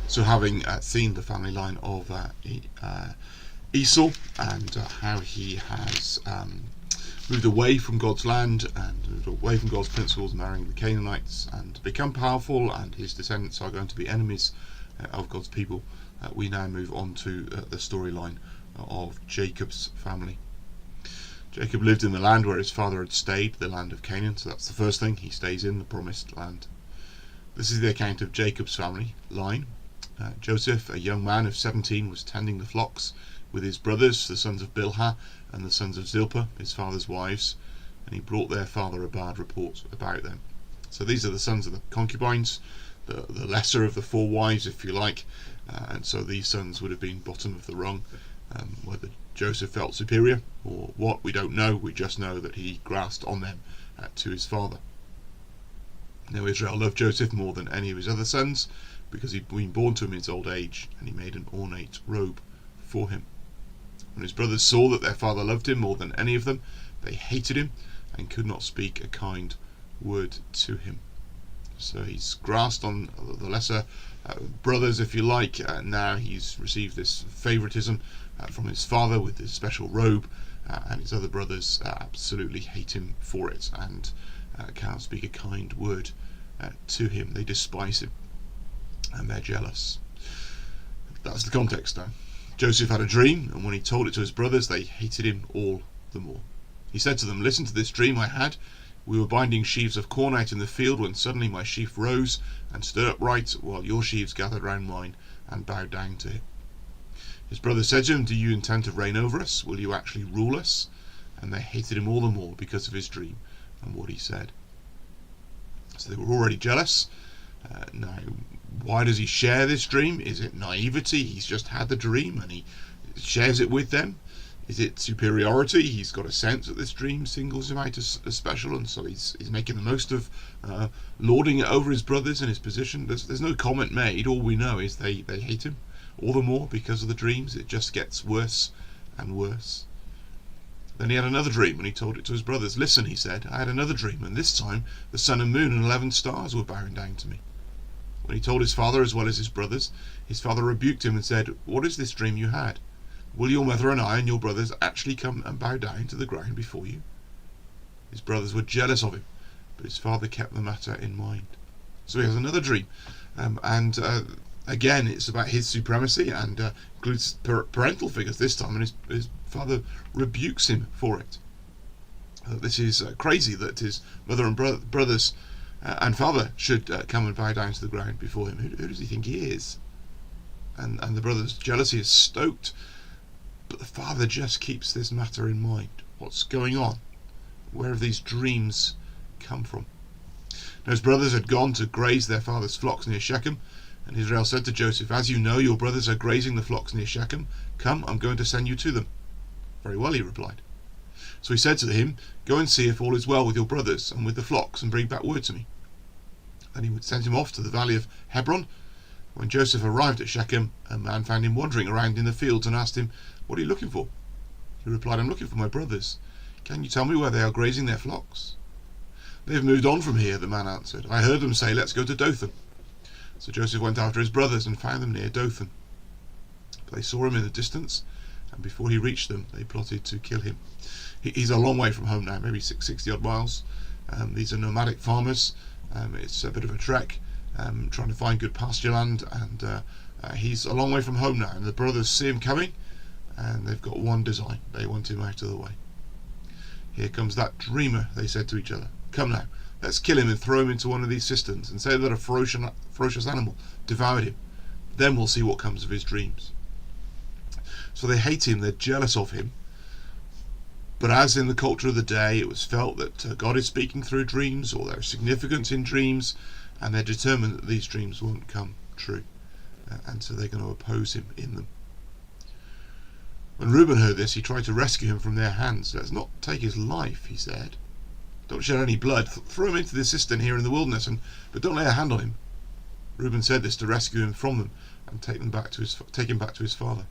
So having seen the family line of Esau and how he has moved away from God's land and moved away from God's principles, marrying the Canaanites, and become powerful, and his descendants are going to be enemies of God's people, we now move on to the storyline of Jacob's family. Jacob lived in the land where his father had stayed, the land of Canaan, so that's the first thing, he stays in the promised land. This is the account of Jacob's family line. Joseph, a young man of 17, was tending the flocks with his brothers, the sons of Bilhah and the sons of Zilpah, his father's wives, and he brought their father a bad report about them. So these are the sons of the concubines, the lesser of the four wives, if you like, and so these sons would have been bottom of the rung. Whether Joseph felt superior or what, we don't know. We just know that he grasped on them to his father. Now Israel loved Joseph more than any of his other sons, because he'd been born to him in his old age, and he made an ornate robe for him. When his brothers saw that their father loved him more than any of them, they hated him and could not speak a kind word to him. So he's grasped on the lesser brothers, if you like. Now he's received this favoritism from his father with this special robe, and his other brothers absolutely hate him for it and cannot speak a kind word to him. They despise him and they're jealous. That's the context now. Joseph had a dream, and when he told it to his brothers, they hated him all the more. He said to them, "Listen to this dream I had. We were binding sheaves of corn out in the field when suddenly my sheaf rose and stood upright, while your sheaves gathered round mine and bowed down to him." His brothers said to him, "Do you intend to reign over us? Will you actually rule us?" And they hated him all the more because of his dream and what he said. So they were already jealous. Now, why does he share this dream? Is it naivety? He's just had the dream and he shares it with them. Is it superiority? He's got a sense that this dream singles him out as special, and so he's making the most of lording it over his brothers and his position. There's no comment made. All we know is they hate him all the more because of the dreams. It just gets worse and worse. Then he had another dream, and he told it to his brothers. "Listen," he said, "I had another dream, and this time the sun and moon and 11 stars were bowing down to me." When he told his father as well as his brothers, his father rebuked him and said, "What is this dream you had? Will your mother and I and your brothers actually come and bow down to the ground before you?" His brothers were jealous of him, but his father kept the matter in mind. So he has another dream, and again it's about his supremacy, and includes parental figures this time, and his father rebukes him for it. This is crazy that his mother and brothers and father should come and bow down to the ground before him. Who does he think he is? And the brother's jealousy is stoked, but the father just keeps this matter in mind. What's going on? Where have these dreams come from? Now his brothers had gone to graze their father's flocks near Shechem, and Israel said to Joseph, "As you know, your brothers are grazing the flocks near Shechem. Come, I'm going to send you to them." "Very well," he replied. So he said to him, "Go and see if all is well with your brothers and with the flocks, and bring back word to me." Then he would send him off to the valley of Hebron. When Joseph arrived at Shechem, a man found him wandering around in the fields and asked him, "What are you looking for?" He replied, "I'm looking for my brothers. Can you tell me where they are grazing their flocks?" "They have moved on from here," the man answered. "I heard them say, 'Let's go to Dothan.'" So Joseph went after his brothers and found them near Dothan. But they saw him in the distance, and before he reached them, they plotted to kill him. He's a long way from home now, maybe 60 odd miles. These are nomadic farmers. It's a bit of a trek, trying to find good pasture land, and he's a long way from home now. And the brothers see him coming, and they've got one design: they want him out of the way. "Here comes that dreamer," they said to each other. "Come now, let's kill him and throw him into one of these cisterns, and say that a ferocious animal devoured him. Then we'll see what comes of his dreams." So they hate him, they're jealous of him. But as in the culture of the day, it was felt that God is speaking through dreams, or there's significance in dreams, and they're determined that these dreams won't come true. And so they're going to oppose him in them. When Reuben heard this, he tried to rescue him from their hands. "Let's not take his life," he said. "Don't shed any blood. Throw him into the cistern here in the wilderness, but don't lay a hand on him." Reuben said this to rescue him from them and take him back to his father.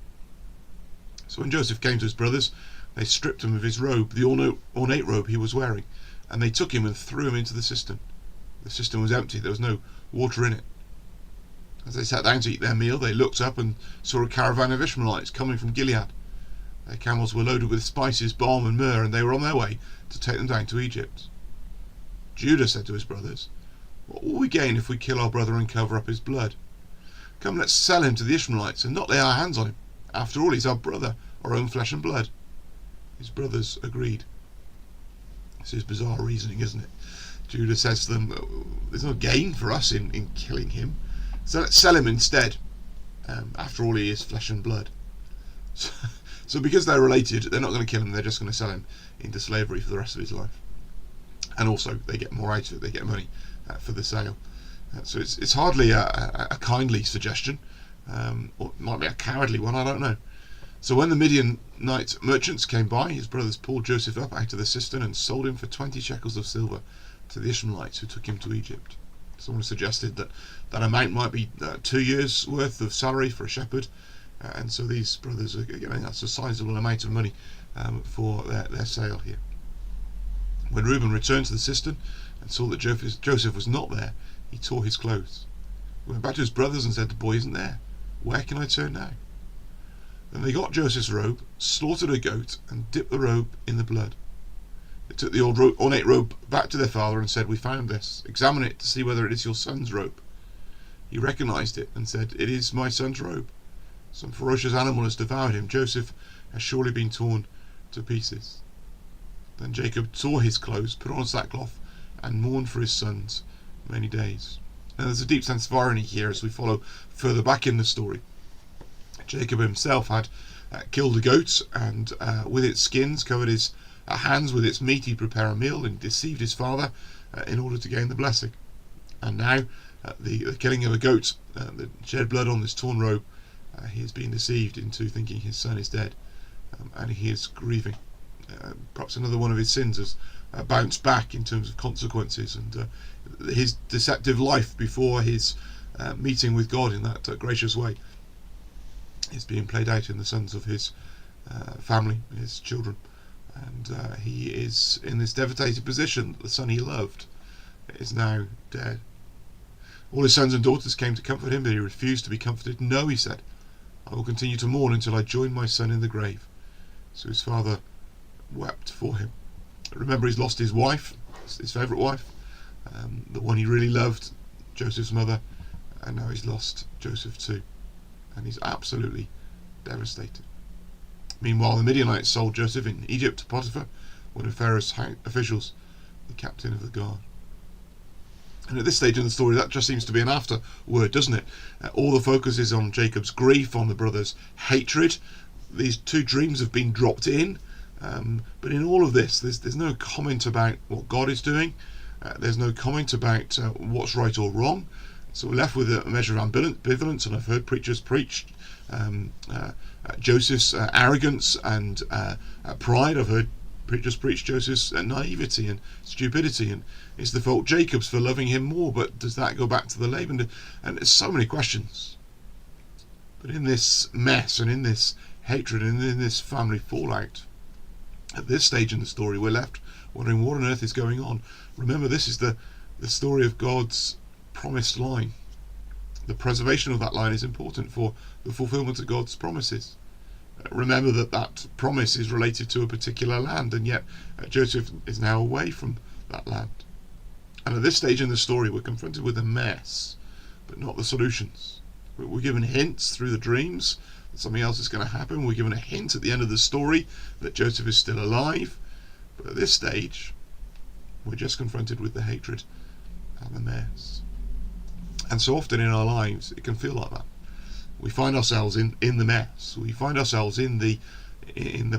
So when Joseph came to his brothers, they stripped him of his robe, the ornate robe he was wearing, and they took him and threw him into the cistern. The cistern was empty, there was no water in it. As they sat down to eat their meal, they looked up and saw a caravan of Ishmaelites coming from Gilead. Their camels were loaded with spices, balm and myrrh, and they were on their way to take them down to Egypt. Judah said to his brothers, "What will we gain if we kill our brother and cover up his blood? Come, let's sell him to the Ishmaelites and not lay our hands on him. After all, he's our brother, our own flesh and blood." His brothers agreed. This is bizarre reasoning, isn't it? Judah says to them, "There's no gain for us in killing him, so let's sell him instead. After all, he is flesh and blood." So because they're related, they're not going to kill him, they're just going to sell him into slavery for the rest of his life. And also, they get more out of it, they get money for the sale. So it's hardly a kindly suggestion, or it might be a cowardly one, I don't know. So when the Midianite merchants came by, his brothers pulled Joseph up out of the cistern and sold him for 20 shekels of silver to the Ishmaelites who took him to Egypt. Someone suggested that amount might be 2 years' worth of salary for a shepherd, and so these brothers are getting that's a sizable amount of money for their sale here. When Reuben returned to the cistern and saw that Joseph was not there, he tore his clothes. He went back to his brothers and said, "The boy isn't there. Where can I turn now?" Then they got Joseph's robe, slaughtered a goat, and dipped the robe in the blood. They took the old ornate robe back to their father and said, "We found this. Examine it to see whether it is your son's robe." He recognized it and said, "It is my son's robe. Some ferocious animal has devoured him. Joseph has surely been torn to pieces." Then Jacob tore his clothes, put on sackcloth, and mourned for his sons many days. Now there's a deep sense of irony here as we follow further back in the story. Jacob himself had killed a goat and with its skins covered his hands with its meat. He'd prepare a meal and deceived his father in order to gain the blessing. And now the killing of a goat, the shed blood on this torn robe, he has been deceived into thinking his son is dead, and he is grieving. Perhaps another one of his sins has bounced back in terms of consequences, and his deceptive life before his meeting with God in that gracious way is being played out in the sons of his family, his children, and he is in this devastated position. The son he loved is now dead. All his sons and daughters came to comfort him, but he refused to be comforted. "No," he said, "I will continue to mourn until I join my son in the grave." So his father wept for him. Remember, he's lost his wife, his favourite wife, the one he really loved, Joseph's mother, and now he's lost Joseph too, and he's absolutely devastated. Meanwhile, the Midianites sold Joseph in Egypt to Potiphar, one of Pharaoh's officials, the captain of the guard. And at this stage in the story, that just seems to be an afterword, doesn't it? All the focus is on Jacob's grief, on the brothers' hatred. These two dreams have been dropped in, but in all of this, there's no comment about what God is doing. There's no comment about what's right or wrong. So we're left with a measure of ambivalence, and I've heard preachers preach Joseph's arrogance and pride. I've heard preachers preach Joseph's naivety and stupidity, and is the fault Jacob's for loving him more, but does that go back to the Laban? And there's so many questions. But in this mess and in this hatred and in this family fallout, at this stage in the story, we're left wondering what on earth is going on. Remember, this is the story of God's promised line. The preservation of that line is important for the fulfillment of God's promises. Remember that promise is related to a particular land, and yet Joseph is now away from that land. And at this stage in the story, we're confronted with a mess, but not the solutions. We're given hints through the dreams that something else is going to happen. We're given a hint at the end of the story that Joseph is still alive. But at this stage, we're just confronted with the hatred and the mess. And so often in our lives, it can feel like that. We find ourselves in the mess. We find ourselves in the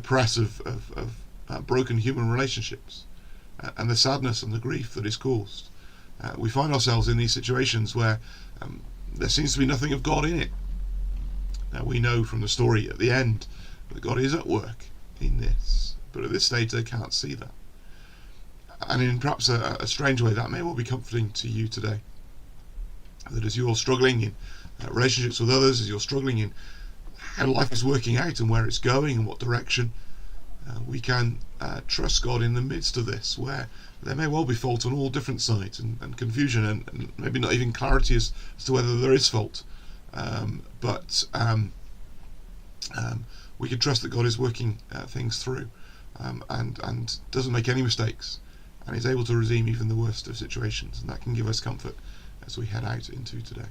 press of broken human relationships and the sadness and the grief that is caused. We find ourselves in these situations where there seems to be nothing of God in it. Now we know from the story at the end that God is at work in this, but at this stage they can't see that. And in perhaps a strange way, that may well be comforting to you today. That as you're struggling in relationships with others, as you're struggling in how life is working out and where it's going and what direction, we can trust God in the midst of this, where there may well be fault on all different sides and confusion and maybe not even clarity as to whether there is fault. but we can trust that God is working things through, and doesn't make any mistakes, and is able to redeem even the worst of situations, and that can give us comfort as we head out into today.